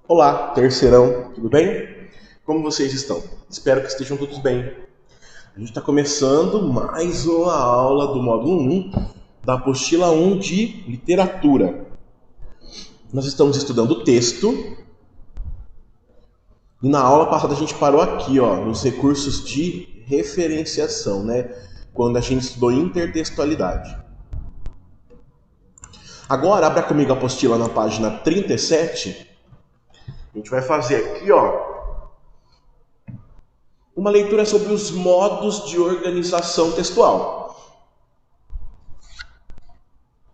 Olá, terceirão, tudo bem? Como vocês estão? Espero que estejam todos bem. A gente está começando mais uma aula do módulo 1 da apostila 1 de literatura. Nós estamos estudando o texto e na aula passada a gente parou aqui, nos recursos de referenciação, quando a gente estudou intertextualidade. Agora, abra comigo a apostila na página 37. A gente vai fazer aqui, uma leitura sobre os modos de organização textual.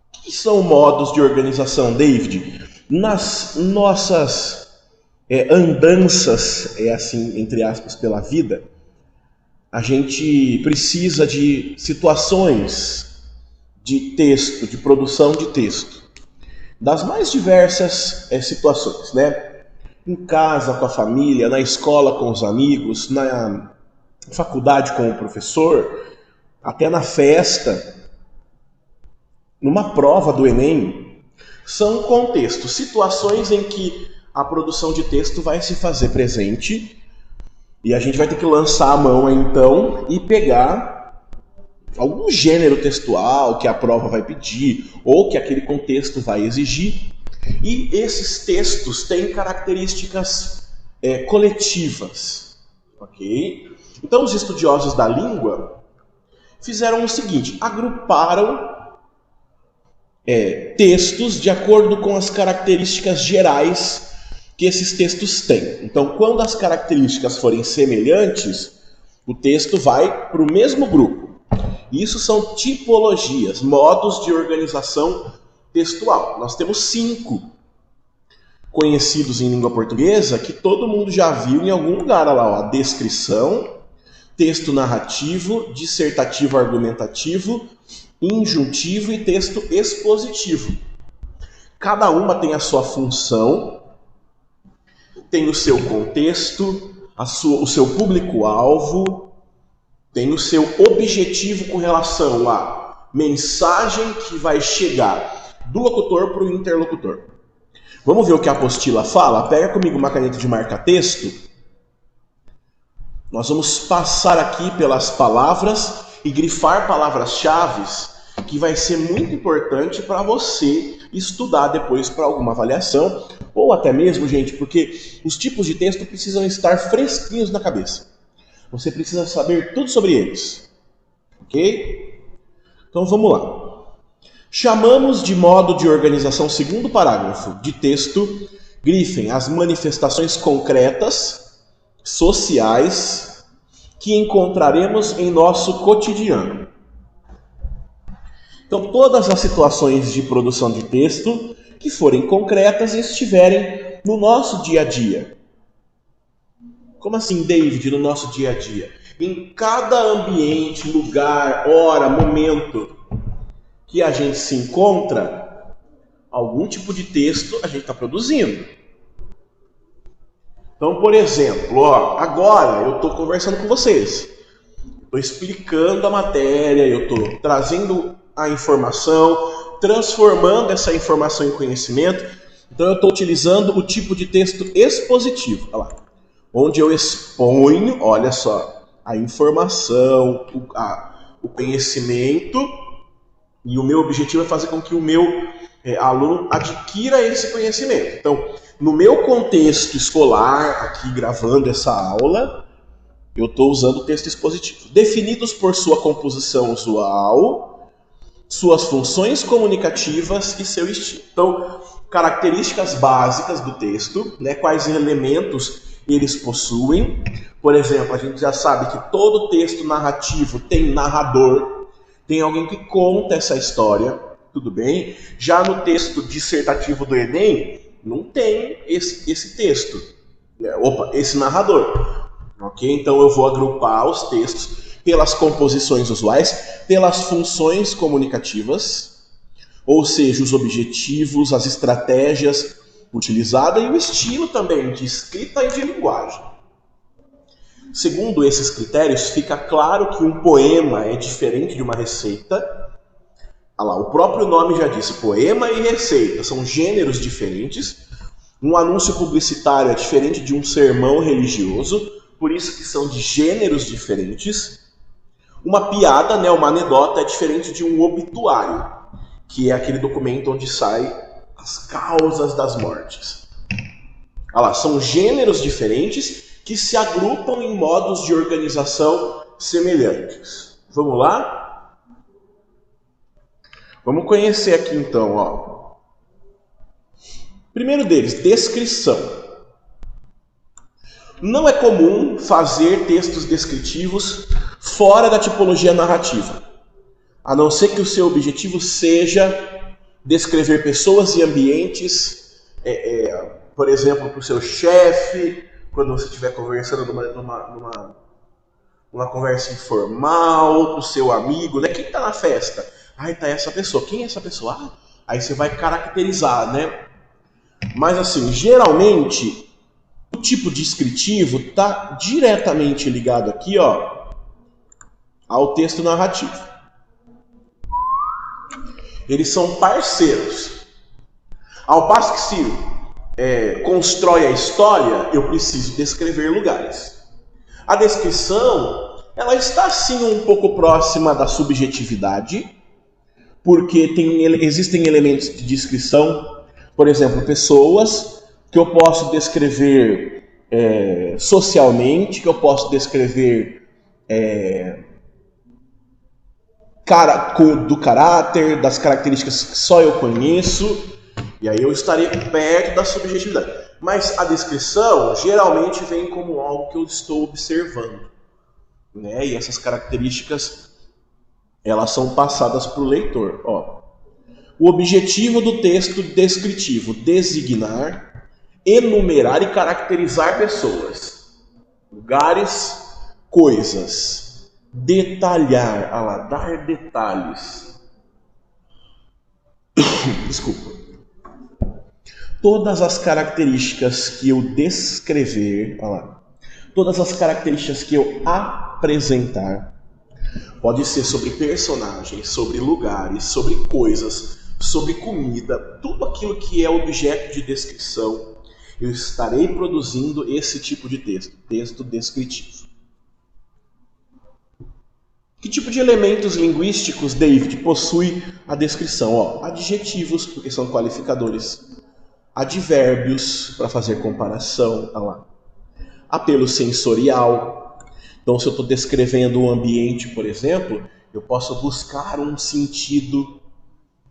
O que são modos de organização, David? Nas nossas andanças, assim, entre aspas, pela vida, a gente precisa de situações de texto, de produção de texto, das mais diversas situações, em casa com a família, na escola com os amigos, na faculdade com o professor, até na festa, numa prova do Enem. São contextos, situações em que a produção de texto vai se fazer presente e a gente vai ter que lançar a mão então e pegar algum gênero textual que a prova vai pedir ou que aquele contexto vai exigir. E esses textos têm características coletivas, ok? Então os estudiosos da língua fizeram o seguinte: agruparam textos de acordo com as características gerais que esses textos têm. Então, quando as características forem semelhantes, o texto vai para o mesmo grupo. Isso são tipologias, modos de organização textual. Nós temos 5 conhecidos em língua portuguesa que todo mundo já viu em algum lugar. Olha lá, descrição, texto narrativo, dissertativo argumentativo, injuntivo e texto expositivo. Cada uma tem a sua função, tem o seu contexto, o seu público-alvo, tem o seu objetivo com relação à mensagem que vai chegar do locutor para o interlocutor. Vamos ver o que a apostila fala? Pega comigo uma caneta de marca-texto. Nós vamos passar aqui pelas palavras e grifar palavras-chave que vai ser muito importante para você estudar depois para alguma avaliação, ou até mesmo, gente, porque os tipos de texto precisam estar fresquinhos na cabeça. Você precisa saber tudo sobre eles, ok? Então vamos lá. Chamamos de modo de organização, segundo parágrafo de texto, grifem as manifestações concretas, sociais, que encontraremos em nosso cotidiano. Então, todas as situações de produção de texto que forem concretas e estiverem no nosso dia a dia. Como assim, David, no nosso dia a dia? Em cada ambiente, lugar, hora, momento que a gente se encontra, algum tipo de texto a gente está produzindo. Então, por exemplo, agora eu estou conversando com vocês. Estou explicando a matéria, eu estou trazendo a informação, transformando essa informação em conhecimento. Então eu estou utilizando o tipo de texto expositivo, olha lá, onde eu exponho, olha só, a informação, o conhecimento, e o meu objetivo é fazer com que o meu aluno adquira esse conhecimento. Então, no meu contexto escolar, aqui gravando essa aula, eu estou usando o texto expositivo. Definidos por sua composição usual, suas funções comunicativas e seu estilo. Então, características básicas do texto, quais elementos eles possuem. Por exemplo, a gente já sabe que todo texto narrativo tem narrador, tem alguém que conta essa história, tudo bem? Já no texto dissertativo do Enem, não tem esse texto, esse narrador. Ok? Então eu vou agrupar os textos pelas composições usuais, pelas funções comunicativas, ou seja, os objetivos, as estratégias utilizadas e o estilo também de escrita e de linguagem. Segundo esses critérios, fica claro que um poema é diferente de uma receita. Olha lá, o próprio nome já disse, poema e receita são gêneros diferentes. Um anúncio publicitário é diferente de um sermão religioso, por isso que são de gêneros diferentes. Uma piada, né, uma anedota, é diferente de um obituário, que é aquele documento onde sai as causas das mortes. Olha lá, são gêneros diferentes que se agrupam em modos de organização semelhantes. Vamos lá? Vamos conhecer aqui então, ó. Primeiro deles, descrição. Não é comum fazer textos descritivos fora da tipologia narrativa, a não ser que o seu objetivo seja descrever pessoas e ambientes, por exemplo, para o seu chefe, quando você estiver conversando numa conversa informal, para o seu amigo, né? Quem está na festa? Ah, está essa pessoa. Quem é essa pessoa? Ah, aí você vai caracterizar, né? Mas assim, geralmente, o tipo descritivo está diretamente ligado aqui, ó, ao texto narrativo. Eles são parceiros. Ao passo que se constrói a história, eu preciso descrever lugares. A descrição, ela está sim um pouco próxima da subjetividade, porque existem elementos de descrição. Por exemplo, pessoas que eu posso descrever socialmente, que eu posso descrever do caráter, das características que só eu conheço, e aí eu estarei perto da subjetividade. Mas a descrição geralmente vem como algo que eu estou observando, né? E essas características, elas são passadas para o leitor, ó. O objetivo do texto descritivo: designar, enumerar e caracterizar pessoas, lugares, coisas, detalhar, dar detalhes. Desculpa. Todas as características que eu descrever, todas as características que eu apresentar, pode ser sobre personagens, sobre lugares, sobre coisas, sobre comida, tudo aquilo que é objeto de descrição, eu estarei produzindo esse tipo de texto descritivo. Que tipo de elementos linguísticos, David, possui a descrição? Ó, adjetivos, porque são qualificadores. Advérbios, para fazer comparação. Apelo sensorial. Então, se eu estou descrevendo um ambiente, por exemplo, eu posso buscar um sentido,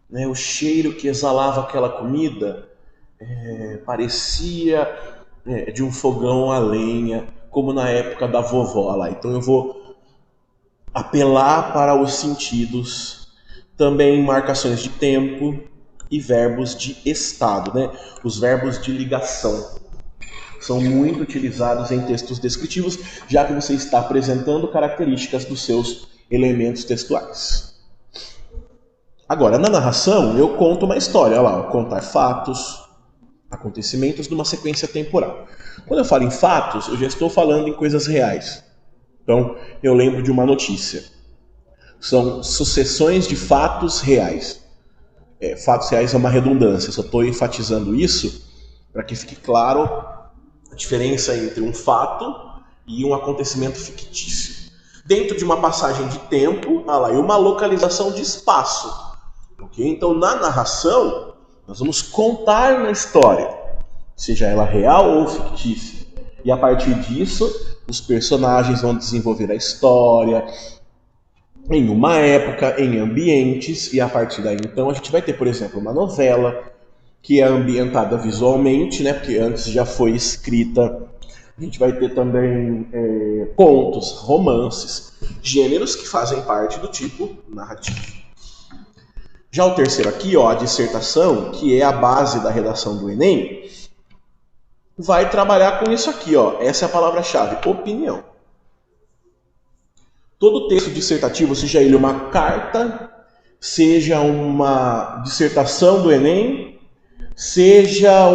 né? O cheiro que exalava aquela comida parecia de um fogão a lenha, como na época da vovó. Então eu vou apelar para os sentidos, também marcações de tempo e verbos de estado, né? Os verbos de ligação são muito utilizados em textos descritivos, já que você está apresentando características dos seus elementos textuais. Agora, na narração, eu conto uma história, contar fatos, acontecimentos numa sequência temporal. Quando eu falo em fatos, eu já estou falando em coisas reais. Então, eu lembro de uma notícia. São sucessões de fatos reais. Fatos reais é uma redundância, eu só estou enfatizando isso para que fique claro a diferença entre um fato e um acontecimento fictício. Dentro de uma passagem de tempo, e uma localização de espaço. Okay? Então, na narração, nós vamos contar uma história, seja ela real ou fictícia. E a partir disso, os personagens vão desenvolver a história em uma época, em ambientes, e a partir daí, então, a gente vai ter, por exemplo, uma novela que é ambientada visualmente, né? Porque antes já foi escrita. A gente vai ter também contos, romances, gêneros que fazem parte do tipo narrativo. Já o terceiro aqui, a dissertação, que é a base da redação do Enem, vai trabalhar com isso aqui, essa é a palavra-chave, opinião. Todo texto dissertativo, seja ele uma carta, seja uma dissertação do Enem, seja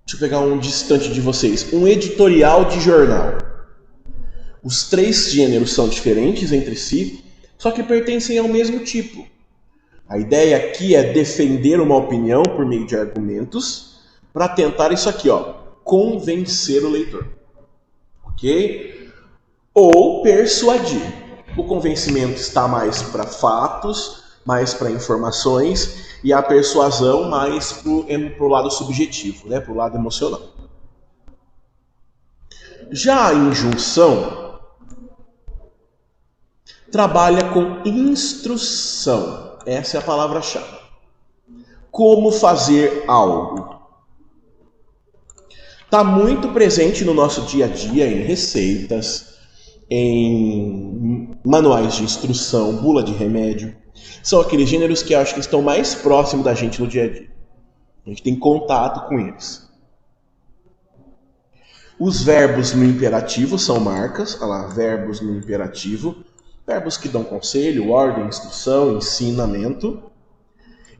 deixa eu pegar um distante de vocês, um editorial de jornal. Os três gêneros são diferentes entre si, só que pertencem ao mesmo tipo. A ideia aqui é defender uma opinião por meio de argumentos para tentar isso aqui, ó, convencer o leitor. Ok? Ou persuadir. O convencimento está mais para fatos, mais para informações, e a persuasão mais para o lado subjetivo, né, para o lado emocional. Já a injunção trabalha com instrução. Essa é a palavra-chave. Como fazer algo. Está muito presente no nosso dia a dia, em receitas, em manuais de instrução, bula de remédio. São aqueles gêneros que eu acho que estão mais próximos da gente no dia a dia. A gente tem contato com eles. Os verbos no imperativo são marcas. Olha lá, verbos no imperativo. Verbos que dão conselho, ordem, instrução, ensinamento.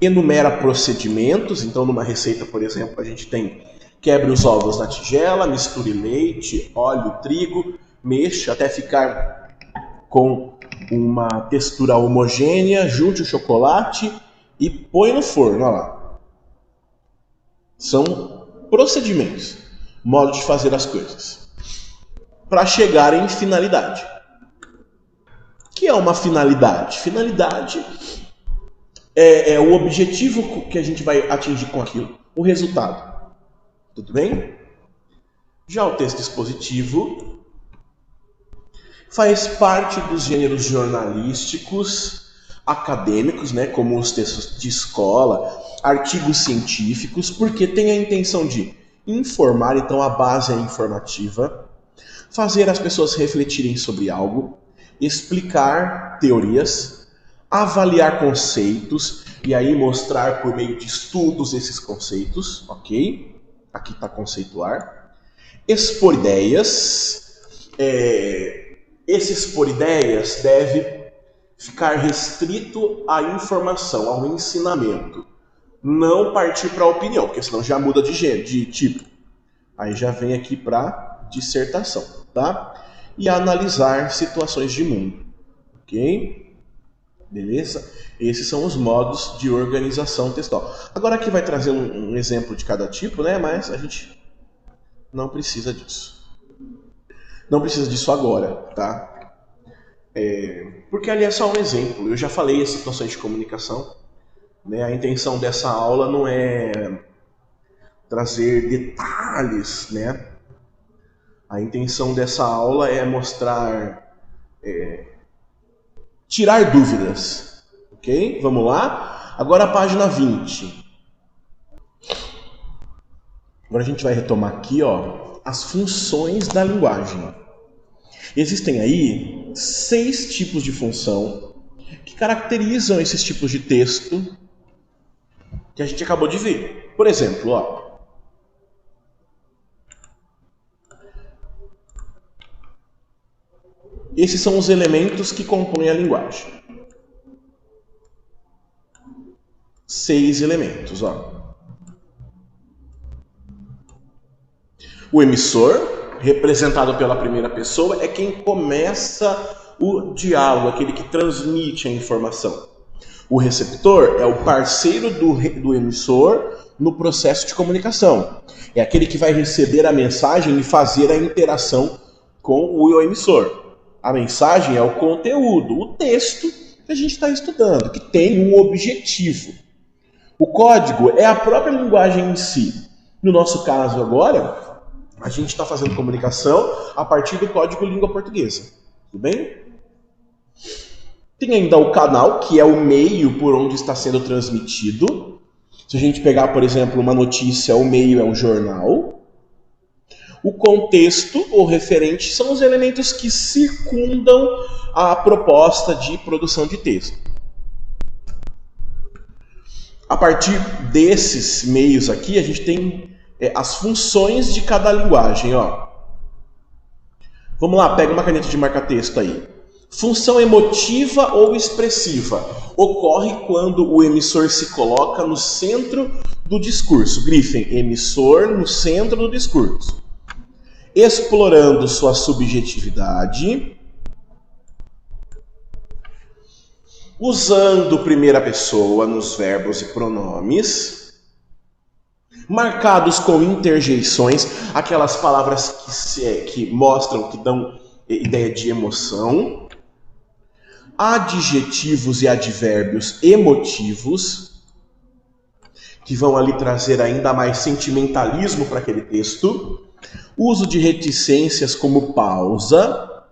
Enumera procedimentos. Então, numa receita, por exemplo, a gente tem quebre os ovos na tigela, misture leite, óleo, trigo, mexa até ficar com uma textura homogênea, junte o chocolate e põe no forno. Olha lá. São procedimentos, modo de fazer as coisas, para chegar em finalidade. O que é uma finalidade? Finalidade é o objetivo que a gente vai atingir com aquilo, o resultado. Tudo bem? Já o texto expositivo faz parte dos gêneros jornalísticos, acadêmicos, né, como os textos de escola, artigos científicos, porque tem a intenção de informar, então a base é informativa, fazer as pessoas refletirem sobre algo, explicar teorias, avaliar conceitos, e aí mostrar por meio de estudos esses conceitos, ok? Aqui está conceituar. Expor ideias. Esse expor ideias deve ficar restrito à informação, ao ensinamento. Não partir para a opinião, porque senão já muda de gênero, de tipo. Aí já vem aqui para dissertação, tá? E analisar situações de mundo. Ok? Beleza? Esses são os modos de organização textual. Agora aqui vai trazer um exemplo de cada tipo, né? Mas a gente não precisa disso. Não precisa disso agora, tá? Porque ali é só um exemplo. Eu já falei as situações de comunicação, né? A intenção dessa aula não é trazer detalhes, né? A intenção dessa aula é mostrar, tirar dúvidas. Ok? Vamos lá? Agora a página 20. Agora a gente vai retomar aqui, ó, as funções da linguagem. Existem aí 6 tipos de função que caracterizam esses tipos de texto que a gente acabou de ver. Por exemplo, ó, esses são os elementos que compõem a linguagem. 6 elementos, ó. O emissor, representado pela primeira pessoa, é quem começa o diálogo, aquele que transmite a informação. O receptor é o parceiro do emissor no processo de comunicação. É aquele que vai receber a mensagem e fazer a interação com o emissor. A mensagem é o conteúdo, o texto que a gente está estudando, que tem um objetivo. O código é a própria linguagem em si. No nosso caso agora, a gente está fazendo comunicação a partir do código língua portuguesa. Tudo bem? Tem ainda o canal, que é o meio por onde está sendo transmitido. Se a gente pegar, por exemplo, uma notícia, o meio é um jornal. O contexto ou referente são os elementos que circundam a proposta de produção de texto. A partir desses meios aqui, a gente tem as funções de cada linguagem. Ó. Vamos lá, pega uma caneta de marca-texto aí. Função emotiva ou expressiva ocorre quando o emissor se coloca no centro do discurso. Grifem, emissor no centro do discurso. Explorando sua subjetividade. usando primeira pessoa nos verbos e pronomes, marcados com interjeições, aquelas palavras que mostram, que dão ideia de emoção, adjetivos e advérbios emotivos, que vão ali trazer ainda mais sentimentalismo para aquele texto, uso de reticências como pausa,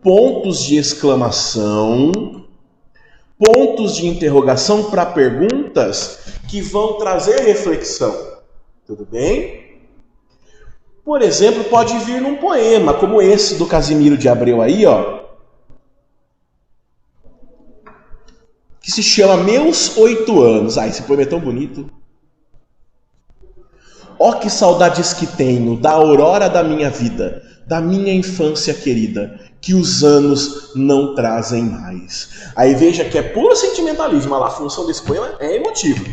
pontos de exclamação, pontos de interrogação para perguntas que vão trazer reflexão. Tudo bem? Por exemplo, pode vir num poema, como esse do Casimiro de Abreu aí, ó, que se chama Meus 8 Anos. Ah, esse poema é tão bonito. Ó que saudades que tenho da aurora da minha vida, da minha infância querida, que os anos não trazem mais. Aí veja que é puro sentimentalismo. Olha lá, a função desse poema é emotivo.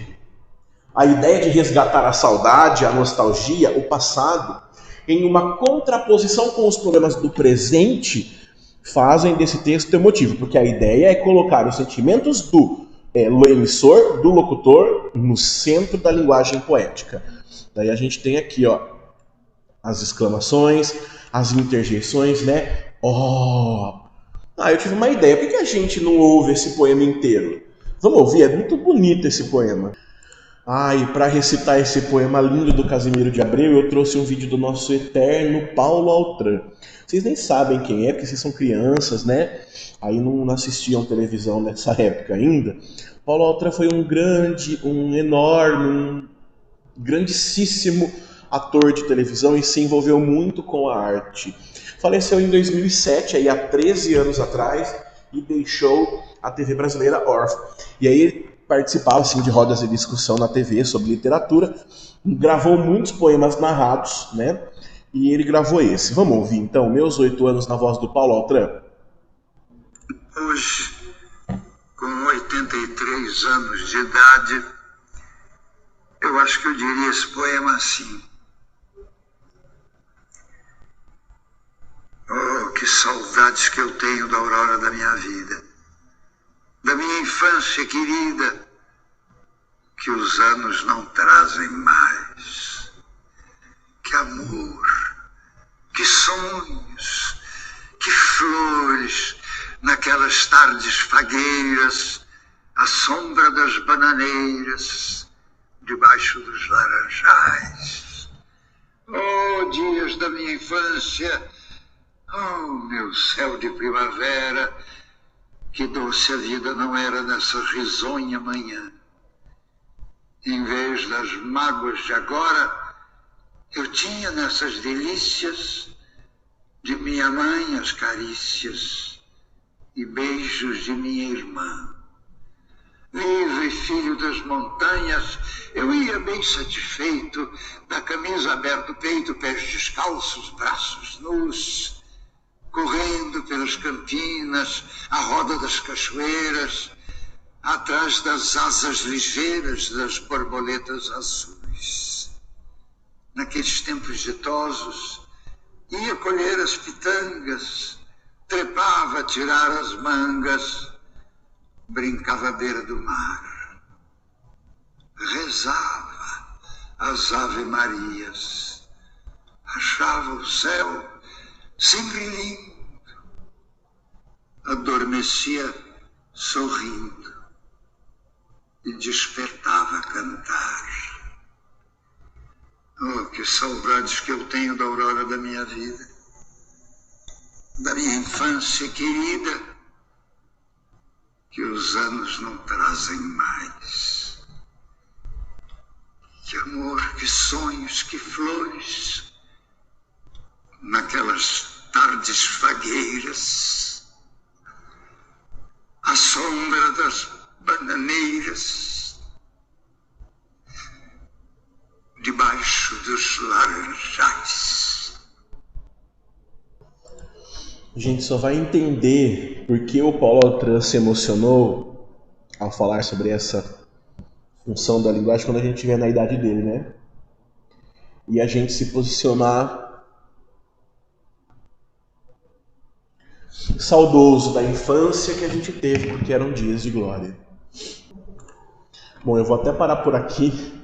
A ideia de resgatar a saudade, a nostalgia, o passado, em uma contraposição com os problemas do presente, fazem desse texto emotivo, porque a ideia é colocar os sentimentos do emissor, do locutor, no centro da linguagem poética. Daí a gente tem aqui, ó, as exclamações, as interjeições, né? Oh! Ah, eu tive uma ideia. Por que a gente não ouve esse poema inteiro? Vamos ouvir? É muito bonito esse poema. Ah, e para recitar esse poema lindo do Casimiro de Abreu, eu trouxe um vídeo do nosso eterno Paulo Altran. Vocês nem sabem quem é, porque vocês são crianças, né? Aí não assistiam televisão nessa época ainda. Paulo Altran foi um enorme, grandíssimo ator de televisão e se envolveu muito com a arte. Faleceu em 2007, aí há 13 anos atrás, e deixou a TV brasileira órfã. E aí ele participava assim, de rodas de discussão na TV sobre literatura, gravou muitos poemas narrados, né? E ele gravou esse. Vamos ouvir então, Meus 8 Anos, na voz do Paulo Altran? Hoje, com 83 anos de idade, eu acho que eu diria esse poema assim. Oh, que saudades que eu tenho da aurora da minha vida, da minha infância querida, que os anos não trazem mais. Que amor, que sonhos, que flores, naquelas tardes fagueiras, à sombra das bananeiras, debaixo dos laranjais. Oh, dias da minha infância, oh, meu céu de primavera, que doce a vida não era nessa risonha manhã. Em vez das mágoas de agora, eu tinha nessas delícias de minha mãe as carícias e beijos de minha irmã. Livre filho das montanhas, eu ia bem satisfeito, da camisa aberta o peito, pés descalços, braços nus, correndo pelas campinas, à roda das cachoeiras, atrás das asas ligeiras das borboletas azuis. Naqueles tempos ditosos, ia colher as pitangas, trepava a tirar as mangas, brincava à beira do mar, rezava as Ave-Marias, achava o céu sempre lindo, adormecia sorrindo e despertava a cantar. Oh, que saudades que eu tenho da aurora da minha vida, da minha infância querida, que os anos não trazem mais. Que amor, que sonhos, que flores, naquelas tardes fagueiras, à sombra das bananeiras, debaixo dos laranjais. A gente só vai entender por que o Paulo Altran se emocionou ao falar sobre essa função da linguagem quando a gente estiver na idade dele, né? E a gente se posicionar saudoso da infância que a gente teve, porque eram dias de glória. Bom, eu vou até parar por aqui.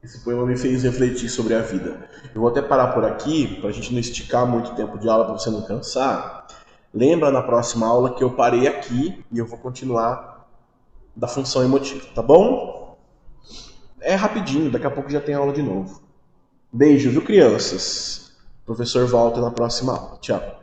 Esse poema me fez refletir sobre a vida. Eu vou até parar por aqui, para a gente não esticar muito tempo de aula, para você não cansar. Lembra na próxima aula que eu parei aqui e eu vou continuar da função emotiva, tá bom? É rapidinho, daqui a pouco já tem aula de novo. Beijo, viu, crianças? O professor volta na próxima aula. Tchau.